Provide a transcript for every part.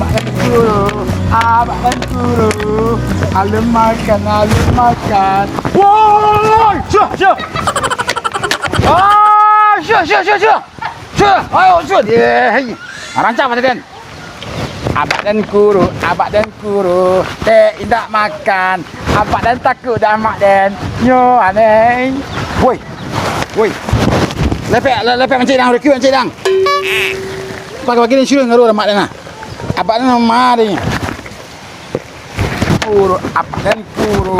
dan guru, abang dan guru. Alim makan. Woi, syah. Syah. Ayo, syah. Dia. Rancang masa den. Abang dan guru. Teh indak makan. Abang dan takut dah mak den. Yo aneh. Woi. Lepek mancing dang, rekut mancing dang. Pagi-pagi ni syurung ngaruh mak dan ah. Abang dan mari. Guru, abang dan guru.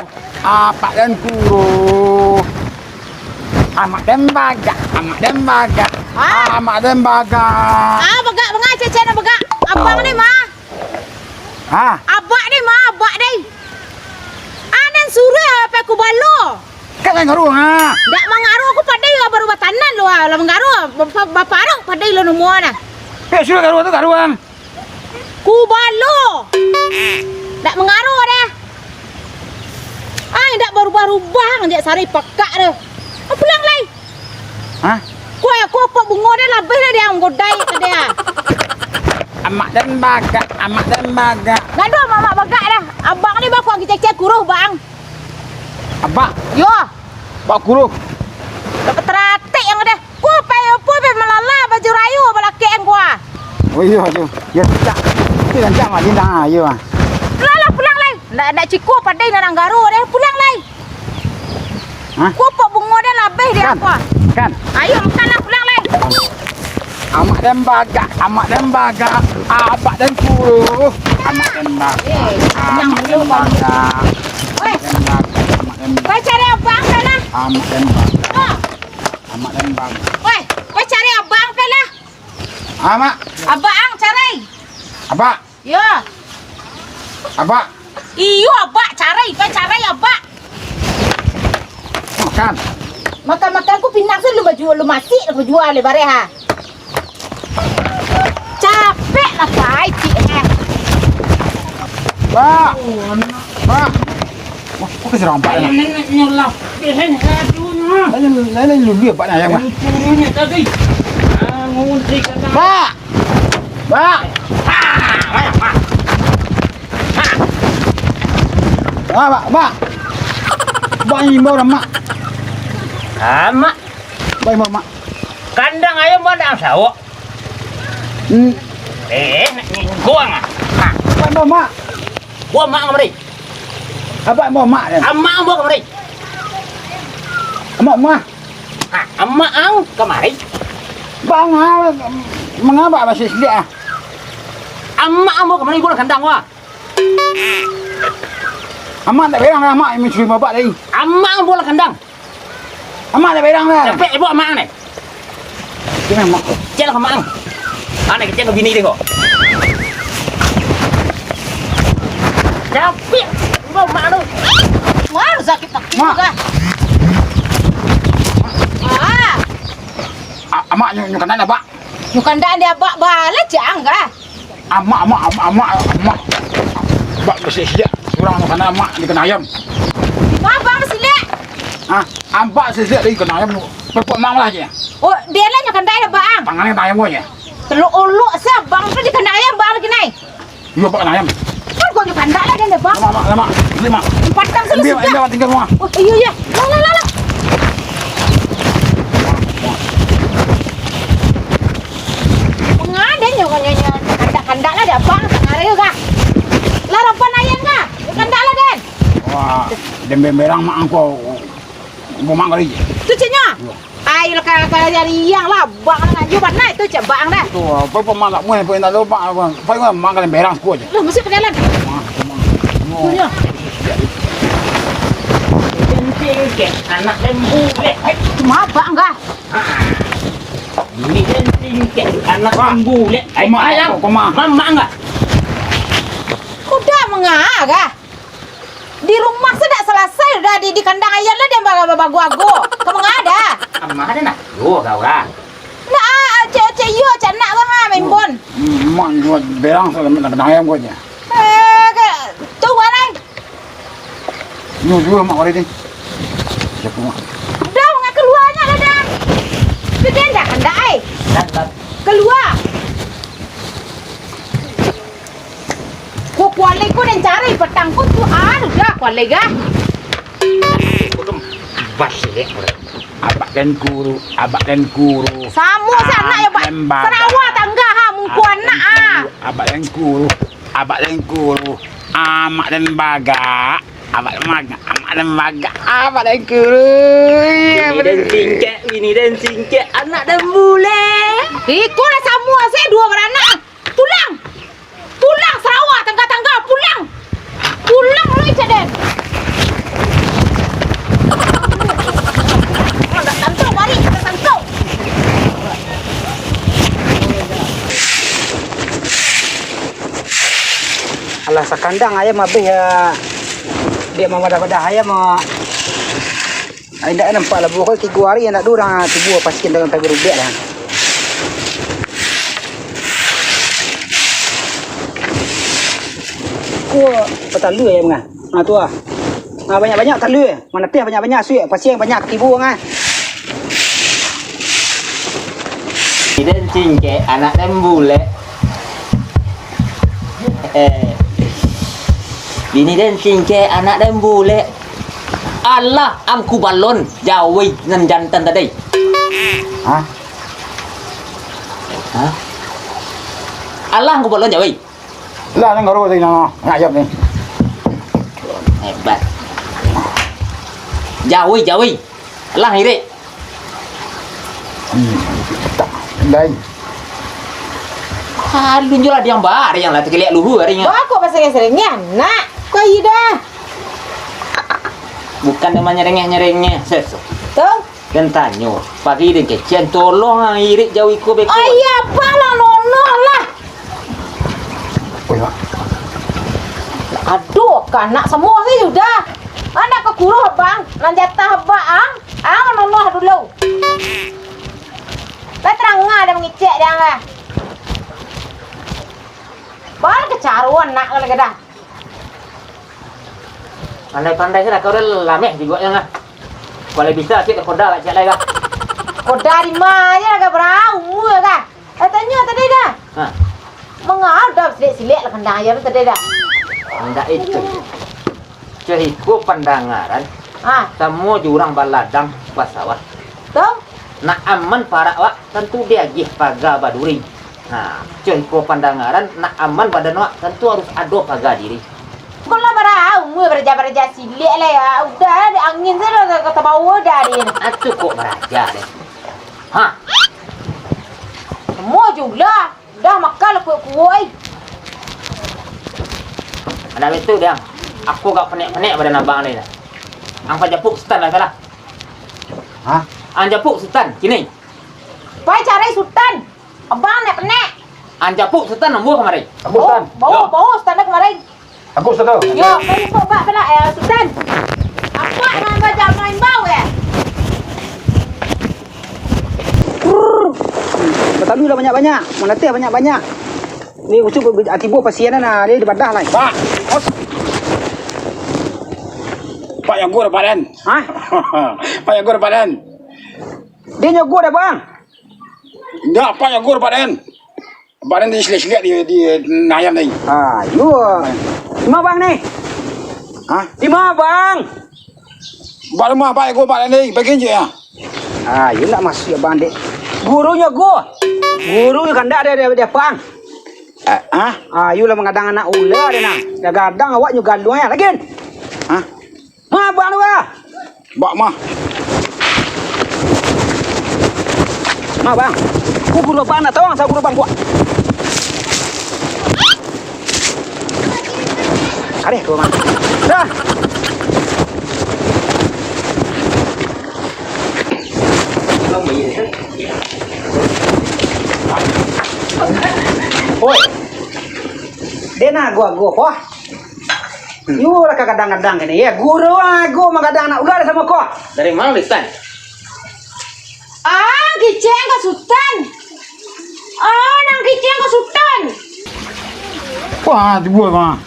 Amak dan bagak. Bagak mengai cecen bagak. Abang ni mah. Abak ni mah, abak ni. Anen suruh apa ku balo. Kan ngaruh ha. Dak mangaruh aku pandai baru batanan lo lah mengaruh. Baparang pandai lo semua nah. Pek syurung ngaruh tu ngaruhan. Ku balo. Dak mengaruh dah. Dak berubah-ubah dia sari pekak dah. Pulang lai. Aku apa bunga dia lebih dah dia nggodai ke dia. Amak dan bagak. Ngadu mama bagak dah. Abang ni bak aku cek kuruh bang. Abak, Yo, bak guru. dapat teratik yang ada. Ku pe melala baju rayu balaki yang gua. Oh iya tu. Ya tak. Itu rancang mak jindang ayo ah. Pulang lai. Nak ciku padai nang garu deh. Pulang lai. Ku apa bunga dia lebih dia apa. Kan. Ayo makanlah pulang lai. Amak dan bagak. Abak dan guru. Amak dan bagak. Yang belum bagak. Weh, kau cari abang kan lah. Amak dan bagak. Weh, kau cari abang kan lah. Amak. Abang cari. Abak. Ya. Abak. Iyo abak cari. Kau cari abak. Makan. Makan ku pinang lu baju lu masih lu jual le bare ha. Capek lah kai cik eh. Ba. Wah, kok keserampak ni? Nenek nyolak. Lain lu lihat pak ayam. Turunnya tadi. Ngunci kata. Ba. Ba ni mau dah mak. Mak. Ba mak. Kandang ayam ada sawak. Gua ngah. Ba mau mak. Gua mak kemari. Abak mau mak dah. Emak gua kemari. Mak. Emak ang kemari. Bang mengapa masih sedia? Emak gua kemari gua kandang gua. Amak tak berang dah mak mencuri bapak tadi. Emak gua kandang. Amak tak berang dah. Capek ibu emak ni. Kena mak. Cek lah emak ang. Anak kecil ke bini dia kok. Capek ibu emak tu. Wah, sakit tak Mak. juga. Amak nyukan dah pak. Bukan dah dia abak balik jang kah? Amak. Bak bersih sedia. Kurang nyukan amak di kena ayam. Abang silek. Ambak sedia di kena ayam. Perpuk mak lah je. Oh, dia lah nyakan dah bang. Tangannya kena ayam aja. Teluk-uluk sabang tu di kena ayam bang lagi naik. Iya pak kena ayam. Kan kau nyakan dah lah dia bang. Lama. Lima. Patang Ambil sudah. tinggal rumah. Oh, iya. Lah. Pengadanya kan kandak-kandak lah dia bang tengare kah. Lah rampan ayam kah? Kandak lah den. Wah, demberang mak angko. Mak kali je. Tu cenya. Ai lah kalau jadi yang lah bang dengan jubat naik tu cek bang dah. Tu apa mak tak muat pun tak lupa apa. Pai mak kali berang sekut je. Lah mesti perjalanan. Punya. Penting ke anak lembu leh. Cuma bang kah? Ini penting ke anak lembu leh. Mak Ayam. Mama enggak? Udah mengagah. Di rumah sudah selesai udah di kandang ayam lah dia bagu-bagu. Kamu enggak ada? Amma ada nak? Yo kau lah. Nah, cek yo cek nak bang main bon. Mak buat berang sama kena ayam kau je. Tunggu alai. Dua mak kali ni. Siapa mak? Dah enggak keluarnya lah dah. Dia dah kandang ai. Dan Keluar. kualai ko dan cari petang ko tu dah kualai ga. Basilek. Abak dan guru, abak dan guru. Samu sana ya Pak. Sarawak tangga ha mungku anak ah. Abak dan guru, abak dan guru. Amak dan baga. Abak dan baga, amak dan baga. Abak dan guru. Ini dan singkek anak dan bule. Itu lah semua saya dua beranak. Pulang. Pulang Sarawak tangga-tangga pulang. Pulang lu caden. Enggak tantau mari kita tantau. Alah sakandang ayam habis ya. Dia mau pada ayam mau. Ai dak nampak lah buah 3 hari nak durang 3 pasien dengan tak berubah dah. Ku petalu ayam ngah. Ha tu ah. Ha banyak-banyak talu. Mana teh banyak-banyak suik pasien banyak tibu ngah. Ini dan singkek anak dan bule. Bini dan singkek anak dan bule. Allah amku balon jawi nan jantan tadi. Hah? Hah? Allah amku balon jawi. Lah nang garo tadi nak ayam ni. Hebat. Jawi. Allah iri. Tak. Lain. Halun jual ada yang bar yang lah terkeliak luhur harinya. Wah kok pasal seringnya nak. Kau ida. Bukan namanya rengeh-rengeh sesu. Tuh. Dan tanya, pagi dia kecian tolong hang irit jawi ko beko. Oh iya apa lah nono lah. Oh ya. Aduh, kanak semua sih sudah. Anak ke guru bang, nan jatah bang, nono dulu. Lah terang ada mengicek dia lah. Bal kecaruan nak kalau kedah. Pandai-pandai saya kau dah lameh juga yang ah. Kalau bisa kita koda lah cak lagi. Koda di mana ya berau mu ya tanya tadi dah. Ha, Mengadap silik-silik lah kandang ayam tadi dah. enggak itu. Ceriku pandangaran, Ah, semua jurang baladang pasawat. tuh. Nak aman para wak tentu dia gih paga baduri. Nah, ceriku pandangaran nak aman badan wak tentu harus ado paga diri. Kalau berau mu berja silik lah ya. Udah ada angin saya kata bawa dah dia. Atu kok meraja deh. Hah, Semua juga. Dah makan kuat-kuat. ada itu dia. Aku gak penek-penek badan abang ni dah. Ang pajapuk setan lah salah. Hah? Ang japuk setan kini. Pai cari sultan. Abang nak kena. Ang japuk setan nombor kemarin. Aku Stan. Bawa stand kemarin. Aku Stan. Yo, kau coba pula sultan. Apa nak baca main bau ya? Petalu dah banyak-banyak. Mana teh banyak-banyak. Ni ucup tibu pasien nah dia di badah lah. Pak. Os. Pak yang gua badan. Ha? Pak yang gua badan. Dia nyogo dah bang. Enggak, Pak yang gua badan. Badan dia silik-silik di ayam ni. Ha, you. Di mana bang ni? Hah? Di mana bang? Badan mah Pak yang gua badan ni, bagian je ya. Ah, you nak masuk ya bang dek. Gurunya gua. Guru kan dak dia bang. Hah? Ah, you lah mengadang anak ular dia nak. Dah gadang awak you galuh ya lagi. Hah? Ma bang lu ah. Bak mah. Ma bang. Ku guru bang nak tawang saya guru bang gua. Kare tu bang. Dah. Oi. Dia nak gua wah. You lah kadang-kadang ini ya. Guru aku mengadang anak ular sama kau. Dari mana Listan? Kiceng ke sultan. Nang kiceng ke sultan. Wah, dibuat mah.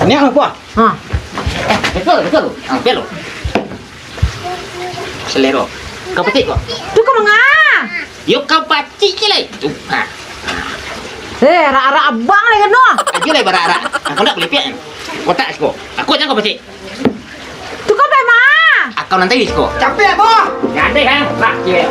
Ini apa? Hah. Betul. Ang pelo. Selero. Kau petik kok. Tu ke mengah? Yuk kau pacik je lah. Tu. Ha. Rak abang ni kena. Aja lah barak-barak. Aku nak pelipik. Kau tak sko. Aku jangan kau pacik. Tu kau pai mah. Aku nanti sko. Capek boh. Jadi kan, rak je.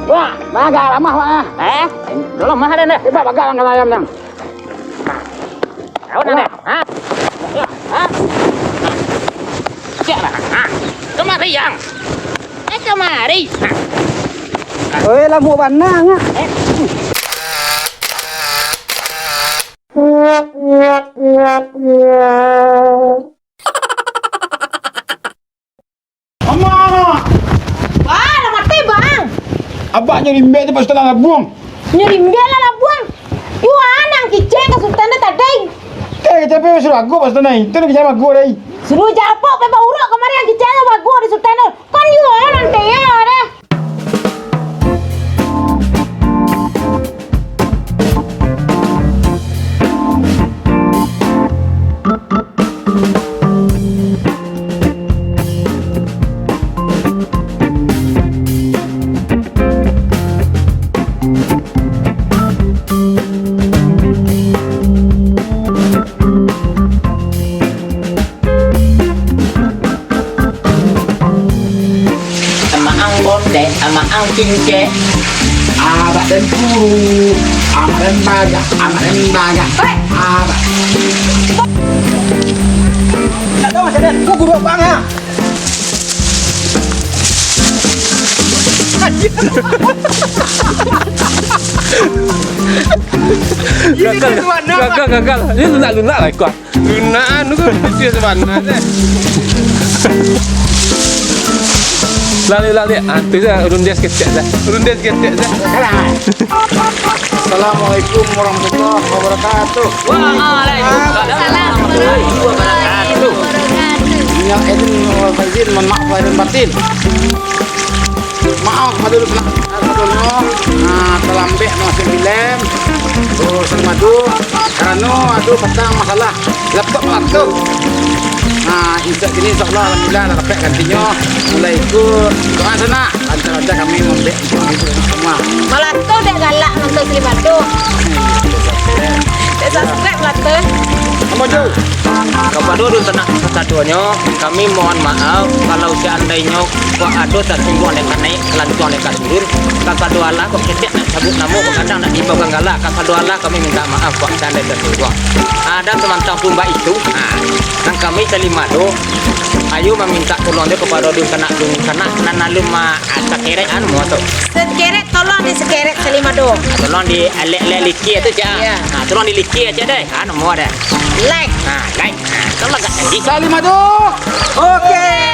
Wah, baga ramah wah. Belum mah ada nih. Coba baga angkat ayam nang. Kau nak? Ha? Ha? Siapa? Ha? Kemari yang. Kemari. Oi, lah mau banang ah. Mama, Wah, dah mati bang. abang nyari mbak tu pas tengah buang. Nyeri mbela lah buang. Yu anang kiceng ke sultan dah tadai. Tapi suruh aku pas tengah. Itu nak kerja aku dah. Suruh japok pe baurok kemarin yang kiceng ke bagus di sultan. Kan yu anang teh ya dah. Sama ang cince. Abang dan guru, abang dan baga, abang dan baga. Abang. Tak tahu macam mana. Gua guru bang ya. Gagal. Ini lunak lah kau. Lunakan tu kan dia sebenarnya deh. Lali. Tu dah rundes kecek dah. Assalamualaikum warahmatullahi wabarakatuh. Waalaikumsalam warahmatullahi wabarakatuh. Minyak edin wal faizin, mohon maaf lahir dan batin. Maaf madul madulno. Nah, terlambat masuk film. Terus madu karena aduh petang masalah laptop. Nah, insyaallah alhamdulillah dah dapat gantinya. Mulai ikut doa sana. Lancar-lancar kami membek semua. Malah tu dah galak nonton Sri Batu. Dah subscribe lah tu. Kamu jauh. Kepada dulu tenang satu-satunya, kami mohon maaf kalau seandainya kau ada tersinggung dengan naik kelanjutan dengan turun. Kakak doalah kau ketik nak cabut namu, kadang nak dibawa galak. Kakak doalah kami minta maaf kau seandainya tersinggung. Ada semantang tumba itu, dan kami terima do. Ayo meminta tolong dia kepada dulu kena nanaluma sekerean mau tu. Sekeret tolong di sekeret selima do. Tolong di liki itu je. Ya. Tolong di liki aja deh. Mau ada. Like. Like. Kalau agak cantik. Salim adu. Okey.